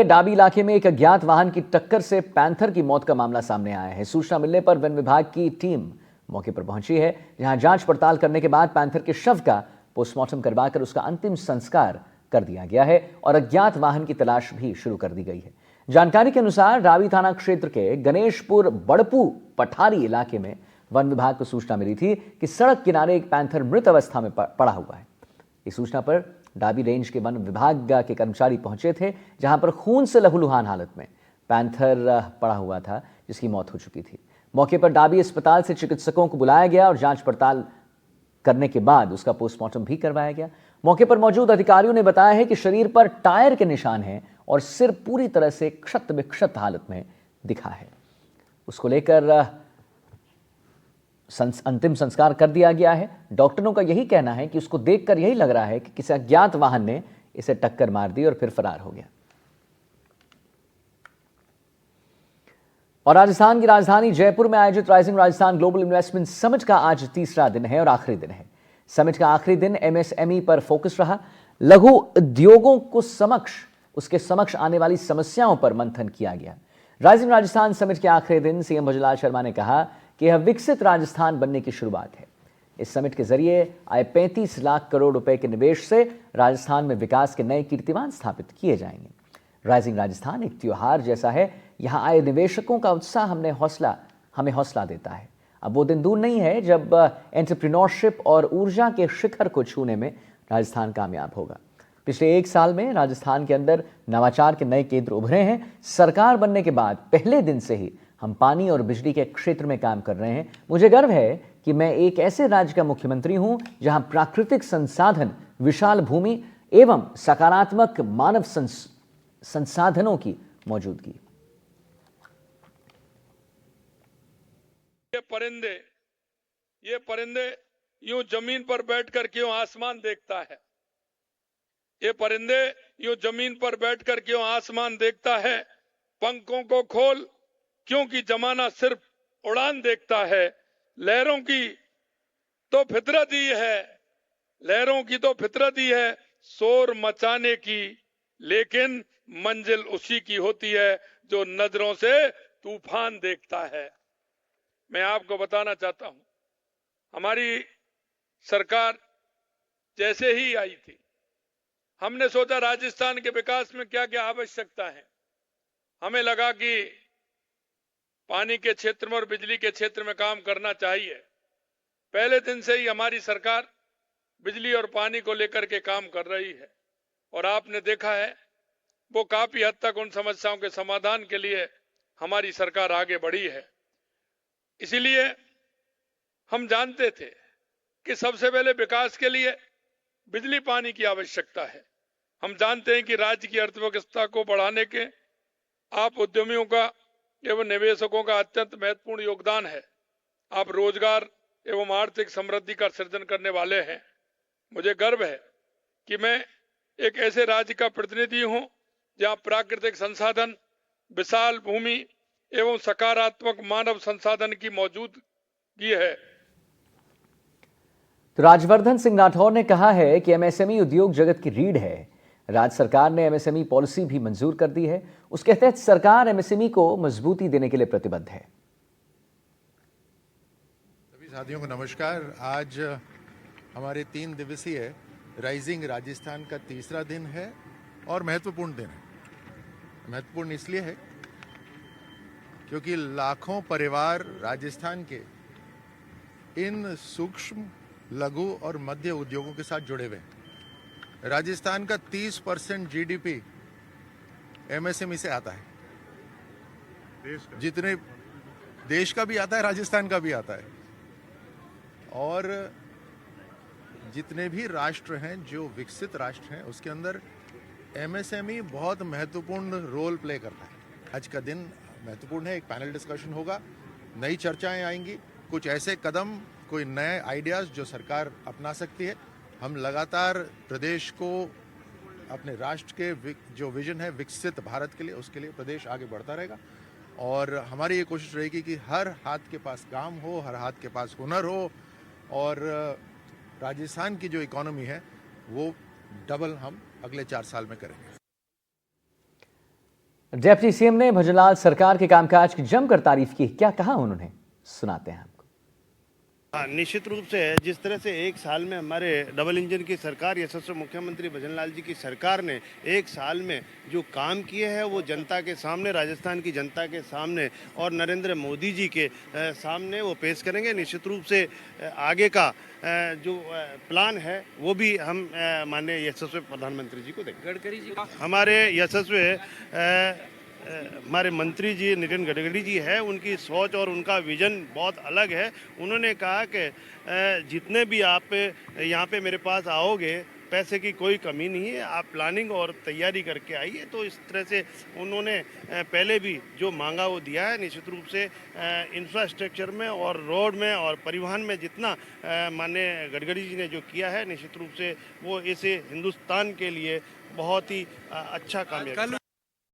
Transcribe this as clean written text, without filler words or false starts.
डाबी इलाके में एक अज्ञात वाहन की टक्कर से पैंथर की मौत का मामला सामने आया है। सूचना मिलने पर वन विभाग की टीम मौके पर पहुंची है, जहां जांच पड़ताल करने के बाद पैंथर के शव का पोस्टमार्टम करवाकर उसका अंतिम संस्कार कर दिया गया है और अज्ञात वाहन की तलाश भी शुरू कर दी गई है। जानकारी के अनुसार डाबी थाना क्षेत्र के गणेशपुर बड़पू पठारी इलाके में वन विभाग को सूचना मिली थी कि सड़क किनारे एक पैंथर मृत अवस्था में पड़ा हुआ है। इस सूचना पर डाबी रेंज के वन विभाग के कर्मचारी पहुंचे थे, जहां पर खून से लहूलुहान हालत में पैंथर पड़ा हुआ था, जिसकी मौत हो चुकी थी। मौके पर डाबी अस्पताल से चिकित्सकों को बुलाया गया और जांच पड़ताल करने के बाद उसका पोस्टमार्टम भी करवाया गया। मौके पर मौजूद अधिकारियों ने बताया है कि शरीर पर टायर के निशान हैं और सिर पूरी तरह से क्षत विक्षत हालत में दिखा है। उसको लेकर अंतिम संस्कार कर दिया गया है। डॉक्टरों का यही कहना है कि उसको देखकर यही लग रहा है कि किसी अज्ञात वाहन ने इसे टक्कर मार दी और फिर फरार हो गया। और राजस्थान की राजधानी जयपुर में आयोजित rising Rajasthan global investment summit का आज तीसरा दिन है और आखिरी दिन है। समिट का आखिरी दिन एमएसएमई पर फोकस रहा। लघु उद्योगों को उसके समक्ष आने वाली समस्याओं पर मंथन किया गया। राइजिंग राजस्थान समिट के आखिरी दिन सीएम भजनलाल शर्मा ने कहा कि यह विकसित राजस्थान बनने की शुरुआत है। इस समिट के जरिए आए 35 लाख करोड़ रुपए के निवेश से राजस्थान में विकास के नए कीर्तिमान स्थापित किए जाएंगे। राइजिंग राजस्थान एक त्योहार जैसा है। यहां आए निवेशकों का उत्साह हमें हौसला देता है। अब वो दिन दूर नहीं है जब एंटरप्रेन्योरशिप और ऊर्जा के शिखर को छूने में राजस्थान कामयाब होगा। पिछले एक साल में राजस्थान के अंदर नवाचार के नए केंद्र उभरे हैं। सरकार बनने के बाद पहले दिन से ही हम पानी और बिजली के क्षेत्र में काम कर रहे हैं। मुझे गर्व है कि मैं एक ऐसे राज्य का मुख्यमंत्री हूं जहां प्राकृतिक संसाधन, विशाल भूमि एवं सकारात्मक मानव संसाधनों की मौजूदगी। ये परिंदे यूं जमीन पर बैठकर क्यों आसमान देखता है? ये परिंदे यूं जमीन पर बैठकर क्यों आसमान देखता है? पंखों को खोल, क्योंकि जमाना सिर्फ उड़ान देखता है। लहरों की तो फितरत ही है शोर मचाने की, लेकिन मंजिल उसी की होती है जो नजरों से तूफान देखता है। मैं आपको बताना चाहता हूं, हमारी सरकार जैसे ही आई थी, हमने सोचा राजस्थान के विकास में क्या क्या आवश्यकता है। हमें लगा कि पानी के क्षेत्र में और बिजली के क्षेत्र में काम करना चाहिए। पहले दिन से ही हमारी सरकार बिजली और पानी को लेकर के काम कर रही है और आपने देखा है वो काफी हद तक उन समस्याओं के समाधान के लिए हमारी सरकार आगे बढ़ी है। इसीलिए हम जानते थे कि सबसे पहले विकास के लिए बिजली पानी की आवश्यकता है। हम जानते हैं कि राज्य की अर्थव्यवस्था को बढ़ाने के आप उद्यमियों का एवं निवेशकों का अत्यंत महत्वपूर्ण योगदान है। आप रोजगार एवं आर्थिक समृद्धि का सृजन करने वाले हैं। मुझे गर्व है कि मैं एक ऐसे राज्य का प्रतिनिधि हूं जहां प्राकृतिक संसाधन, विशाल भूमि एवं सकारात्मक मानव संसाधन की मौजूदगी है। तो राजवर्धन सिंह राठौर ने कहा है कि एमएसएमई उद्योग जगत की रीढ़ है। राज्य सरकार ने एमएसएमई पॉलिसी भी मंजूर कर दी है। उसके तहत सरकार एमएसएमई को मजबूती देने के लिए प्रतिबद्ध है। सभी साथियों को नमस्कार। आज हमारे 3 दिवसीय राइजिंग राजस्थान का तीसरा दिन है और महत्वपूर्ण दिन है। महत्वपूर्ण इसलिए है क्योंकि लाखों परिवार राजस्थान के इन सूक्ष्म, लघु और मध्य उद्योगों के साथ जुड़े हुए हैं। राजस्थान का 30% जीडीपी एमएसएमई से आता है। जितने देश का भी आता है, राजस्थान का भी आता है। और जितने भी राष्ट्र हैं जो विकसित राष्ट्र हैं, उसके अंदर एमएसएमई बहुत महत्वपूर्ण रोल प्ले करता है। आज का दिन महत्वपूर्ण है। एक पैनल डिस्कशन होगा, नई चर्चाएं आएंगी, कुछ ऐसे कदम, कोई नए आइडियाज जो सरकार अपना सकती है। हम लगातार प्रदेश को अपने राष्ट्र के जो विजन है विकसित भारत के लिए, उसके लिए प्रदेश आगे बढ़ता रहेगा। और हमारी ये कोशिश रहेगी कि हर हाथ के पास काम हो, हर हाथ के पास हुनर हो और राजस्थान की जो इकोनॉमी है वो डबल हम अगले 4 साल में करेंगे। डिप्टी सीएम ने भजनलाल सरकार के कामकाज की जमकर तारीफ की। क्या कहा उन्होंने, सुनाते हैं आपको। हाँ, निश्चित रूप से जिस तरह से एक साल में हमारे डबल इंजन की सरकार, यशस्वी मुख्यमंत्री भजनलाल जी की सरकार ने एक साल में जो काम किए हैं वो जनता के सामने, राजस्थान की जनता के सामने और नरेंद्र मोदी जी के सामने वो पेश करेंगे। निश्चित रूप से आगे का जो प्लान है वो भी हम माननीय यशस्वी प्रधानमंत्री जी को देंगे। गडकरी जी हमारे यशस्वी हमारे मंत्री जी नितिन गडकरी जी है, उनकी सोच और उनका विजन बहुत अलग है। उन्होंने कहा कि जितने भी आप यहाँ पे मेरे पास आओगे, पैसे की कोई कमी नहीं है, आप प्लानिंग और तैयारी करके आइए। तो इस तरह से उन्होंने पहले भी जो मांगा वो दिया है। निश्चित रूप से इंफ्रास्ट्रक्चर में और रोड में और परिवहन में जितना माननीय गडकरी जी ने जो किया है, निश्चित रूप से वो इसे हिंदुस्तान के लिए बहुत ही अच्छा काम है।